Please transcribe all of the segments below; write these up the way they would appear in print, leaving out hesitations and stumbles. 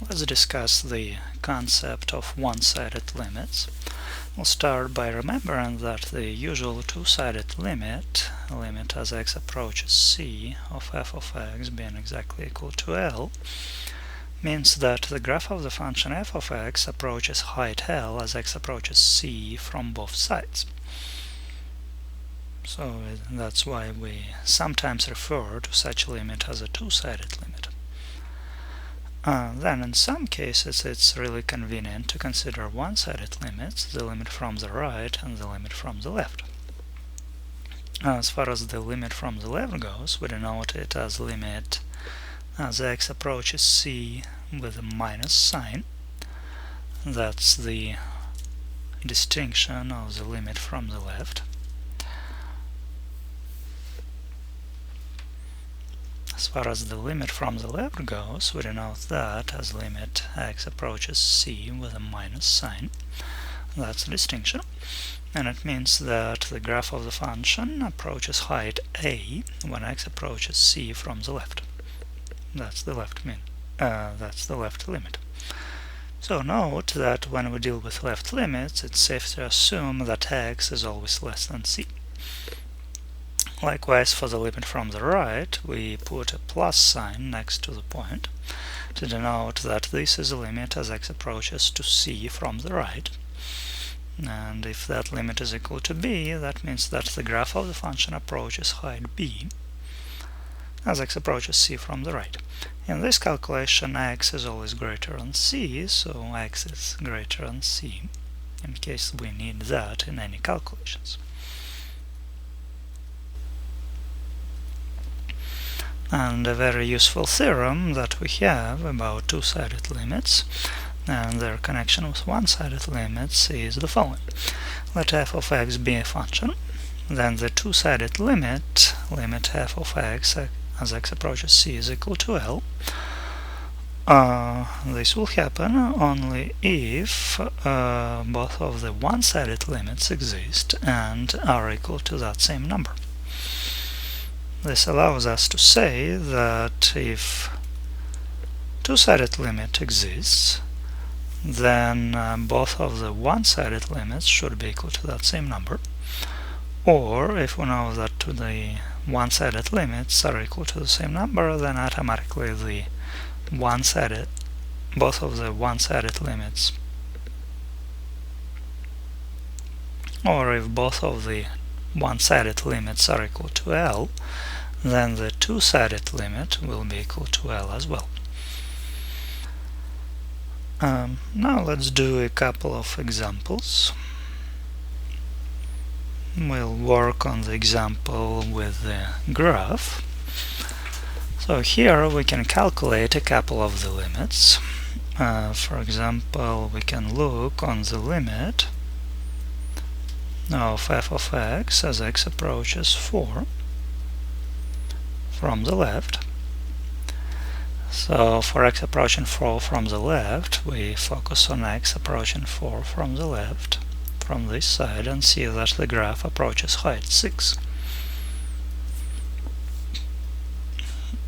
let's discuss the concept of one-sided limits. We'll start by remembering that the usual two-sided limit as x approaches c of f of x being exactly equal to L, means that the graph of the function f of x approaches height L as x approaches c from both sides. So that's why we sometimes refer to such a limit as a two-sided limit. Then in some cases it's really convenient to consider one-sided limits, the limit from the right and the limit from the left. As far as the limit from the left goes, we denote it as limit as x approaches c with a minus sign. That's the distinction of the limit from the left. As far as the limit from the left goes, we denote that as limit x approaches c with a minus sign. That's the distinction. And it means that the graph of the function approaches height a when x approaches c from the left. That's the left limit. So note that when we deal with left limits, it's safe to assume that x is always less than c. Likewise, for the limit from the right, we put a plus sign next to the point to denote that this is a limit as x approaches to c from the right. And if that limit is equal to b, that means that the graph of the function approaches height b as x approaches c from the right. In this calculation, x is always greater than c, so x is greater than c, in case we need that in any calculations. And a very useful theorem that we have about two-sided limits and their connection with one-sided limits is the following. Let f of x be a function, then the two-sided limit f of x as x approaches c is equal to L. This will happen only if both of the one-sided limits exist and are equal to that same number. This allows us to say that if two-sided limit exists, then both of the one-sided limits should be equal to that same number. Or if we know that the one-sided limits are equal to the same number, then automatically the both of the one-sided limits, or if both of the one-sided limits are equal to L, then the two-sided limit will be equal to L as well. Now let's do a couple of examples. We'll work on the example with the graph. So here we can calculate a couple of the limits. For example, we can look on the limit of f of x as x approaches 4 from the left. So for x approaching 4 from the left, we focus on x approaching 4 from the left, from this side, and see that the graph approaches height 6.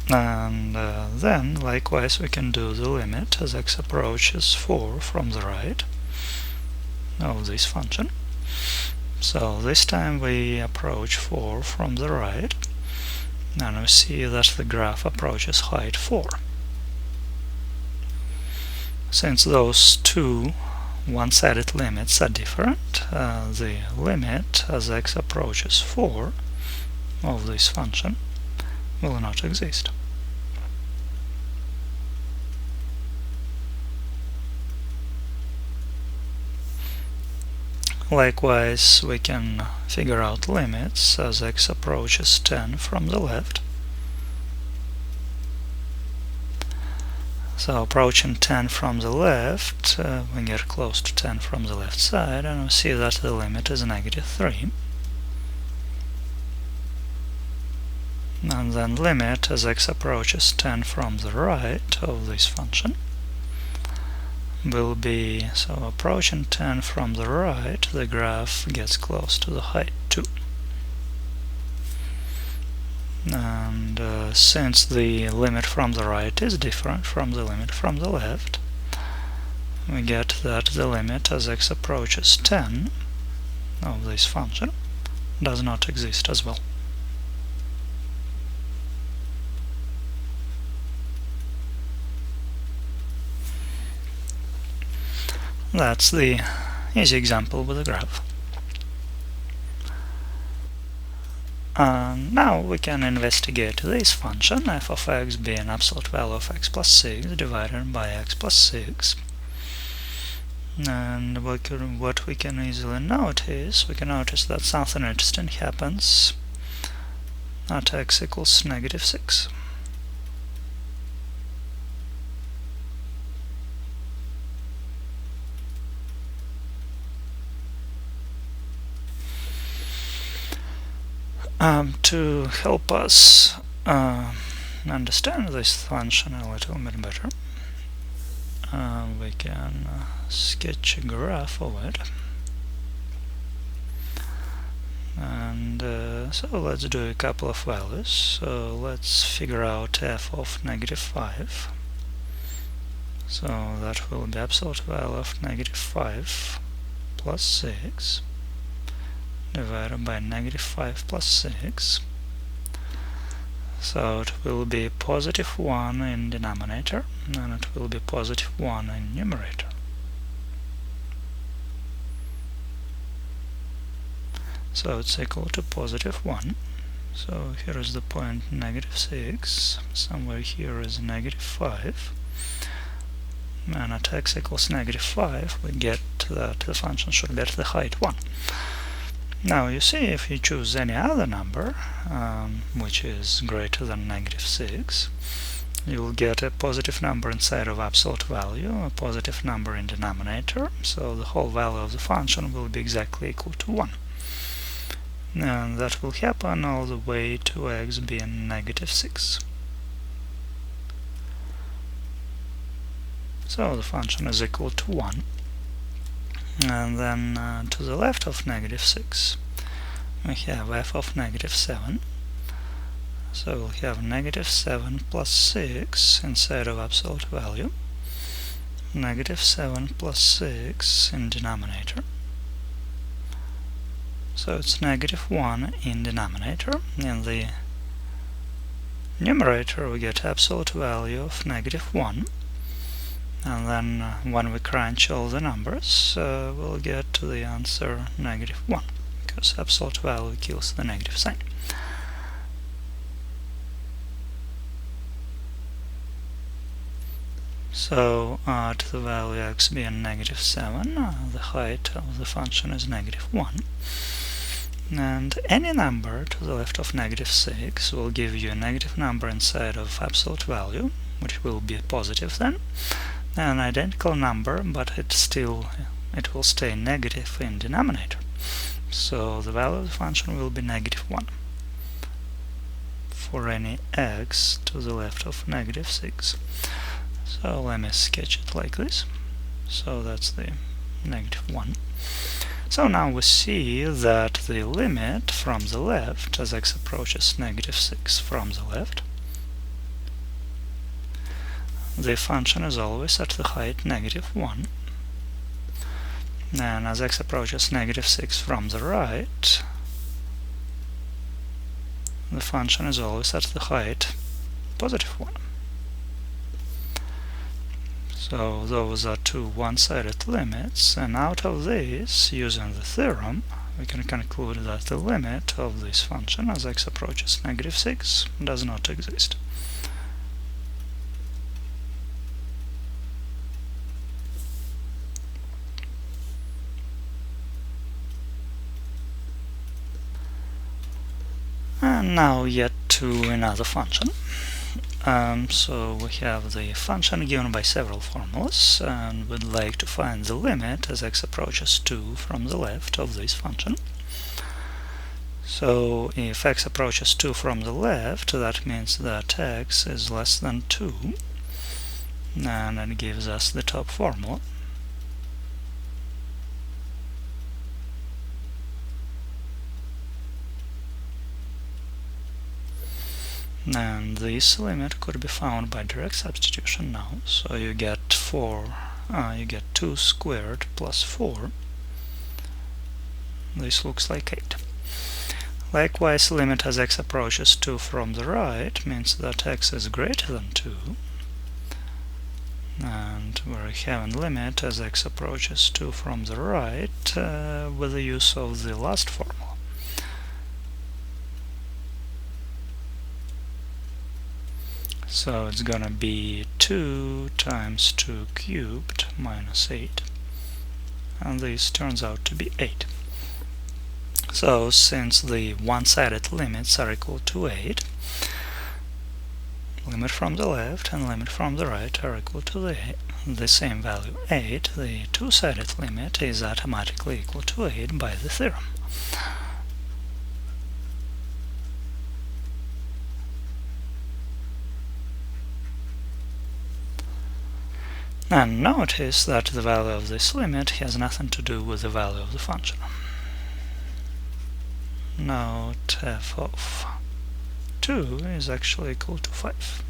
And then, likewise, we can do the limit as x approaches 4 from the right of this function. So this time we approach 4 from the right, and we see that the graph approaches height 4. Since those two one-sided limits are different, the limit as x approaches 4 of this function will not exist. Likewise, we can figure out limits as x approaches 10 from the left. So approaching 10 from the left, we get close to 10 from the left side, and we see that the limit is -3. And then limit as x approaches 10 from the right of this function will be, so approaching 10 from the right, the graph gets close to the height 2. And since the limit from the right is different from the limit from the left, we get that the limit as x approaches 10 of this function does not exist as well. That's the easy example with a graph. Now we can investigate this function, f of x being absolute value of x plus 6 divided by x plus 6. And what we can easily notice, that something interesting happens at x equals negative 6. To help us understand this function a little bit better, we can sketch a graph of it. And so let's do a couple of values. So let's figure out f of negative 5. So that will be absolute value of negative 5 plus 6 divided by negative 5 plus 6. So it will be positive 1 in denominator, and it will be positive 1 in numerator. So it's equal to positive 1. So here is the point negative 6, somewhere here is negative 5, and at x equals negative 5 we get that the function should be at the height 1. Now you see, if you choose any other number, which is greater than negative 6, you will get a positive number inside of absolute value, a positive number in denominator, so the whole value of the function will be exactly equal to 1. And that will happen all the way to x being negative 6. So the function is equal to 1. And then to the left of negative 6 we have f of negative 7. So we'll have negative 7 plus 6 inside of absolute value, negative 7 plus 6 in denominator. So it's negative 1 in denominator. In the numerator we get absolute value of negative 1. And then when we crunch all the numbers, we'll get to the answer negative 1, because absolute value kills the negative sign. So at the value x being negative 7, the height of the function is negative 1. And any number to the left of negative 6 will give you a negative number inside of absolute value, which will be positive then. An identical number, but it will stay negative in denominator. So the value of the function will be negative 1 for any x to the left of negative 6. So let me sketch it like this. So that's the negative 1. So now we see that the limit from the left, as x approaches negative 6 from the left, the function is always at the height negative 1. And as x approaches negative 6 from the right, the function is always at the height positive 1. So those are two one-sided limits, and out of this, using the theorem, we can conclude that the limit of this function as x approaches negative 6 does not exist. And now yet to another function. So we have the function given by several formulas, and we'd like to find the limit as x approaches 2 from the left of this function. So if x approaches 2 from the left, that means that x is less than 2, and it gives us the top formula. And this limit could be found by direct substitution now. So you get 2 squared plus 4. This looks like 8. Likewise, limit as x approaches 2 from the right means that x is greater than 2. And we're having limit as x approaches 2 from the right with the use of the last formula. So it's gonna be 2 times 2 cubed minus 8, and this turns out to be 8. So since the one-sided limits are equal to 8, limit from the left and limit from the right are equal to the same value 8, the two-sided limit is automatically equal to 8 by the theorem. And notice that the value of this limit has nothing to do with the value of the function. Note f of 2 is actually equal to 5.